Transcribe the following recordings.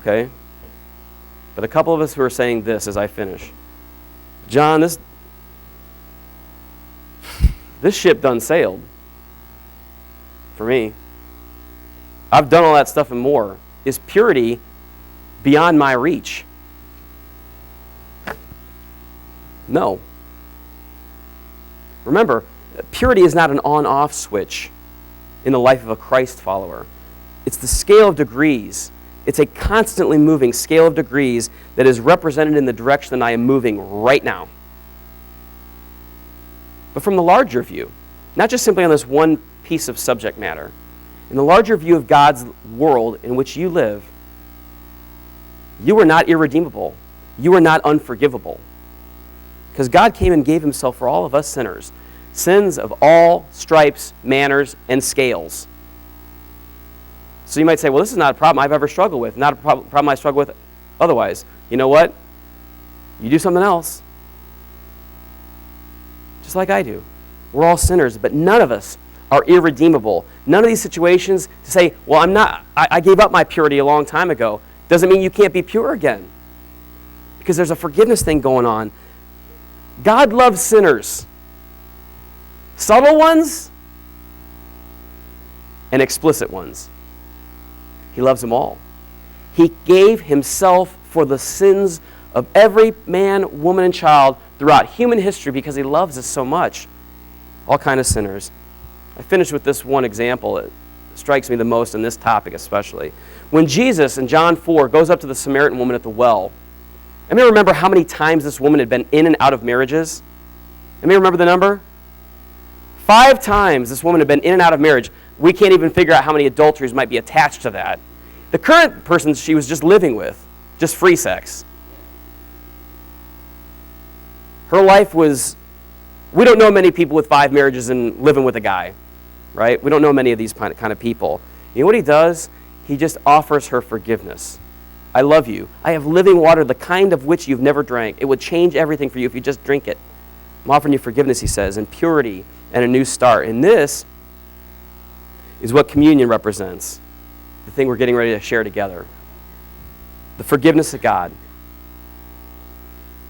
okay? But a couple of us who are saying this as I finish. John, this ship done sailed. For me. I've done all that stuff and more. Is purity beyond my reach? No. Remember, purity is not an on-off switch in the life of a Christ follower. It's the scale of degrees. It's a constantly moving scale of degrees that is represented in the direction that I am moving right now. But from the larger view, not just simply on this one piece of subject matter, in the larger view of God's world in which you live, you are not irredeemable. You are not unforgivable. Because God came and gave himself for all of us sinners. Sins of all stripes, manners, and scales. So you might say, well, this is not a problem I've ever struggled with. Not a problem I struggle with otherwise. You know what? You do something else. Just like I do. We're all sinners, but none of us are irredeemable. None of these situations to say, well, I gave up my purity a long time ago, doesn't mean you can't be pure again. Because there's a forgiveness thing going on. God loves sinners. Subtle ones and explicit ones. He loves them all. He gave himself for the sins of every man, woman, and child throughout human history because he loves us so much. All kinds of sinners. I finish with this one example. It strikes me the most in this topic especially. When Jesus in John 4 goes up to the Samaritan woman at the well, I may remember how many times this woman had been in and out of marriages. I may remember the number. 5 times this woman had been in and out of marriage. We can't even figure out how many adulteries might be attached to that. The current person she was just living with, just free sex. Her life was, we don't know many people with 5 marriages and living with a guy, right? We don't know many of these kind of people. You know what he does? He just offers her forgiveness. I love you. I have living water, the kind of which you've never drank. It would change everything for you if you just drink it. I'm offering you forgiveness, he says, and purity and a new start. And this is what communion represents, the thing we're getting ready to share together. The forgiveness of God.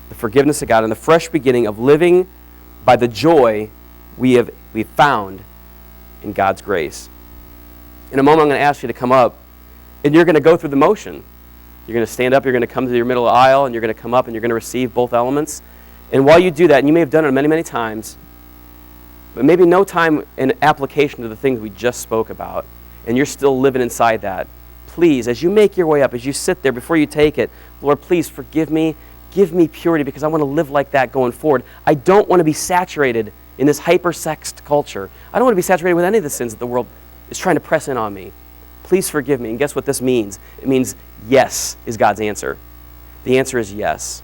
The forgiveness of God and the fresh beginning of living by the joy we've found in God's grace. In a moment, I'm going to ask you to come up, and you're going to go through the motion. You're going to stand up, you're going to come to your middle of the aisle, and you're going to come up and you're going to receive both elements. And while you do that, and you may have done it many, many times, but maybe no time in application to the things we just spoke about, and you're still living inside that, please, as you make your way up, as you sit there before you take it, Lord, please forgive me, give me purity because I want to live like that going forward. I don't want to be saturated in this hyper-sexed culture. I don't want to be saturated with any of the sins that the world is trying to press in on me. Please forgive me. And guess what this means? It means yes is God's answer. The answer is yes.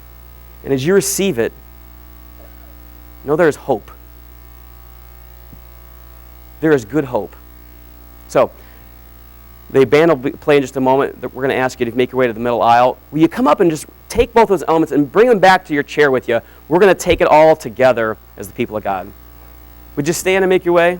And as you receive it, know there is hope. There is good hope. So, the band will play in just a moment. We're going to ask you to make your way to the middle aisle. Will you come up and just take both those elements and bring them back to your chair with you? We're going to take it all together as the people of God. Would you stand and make your way?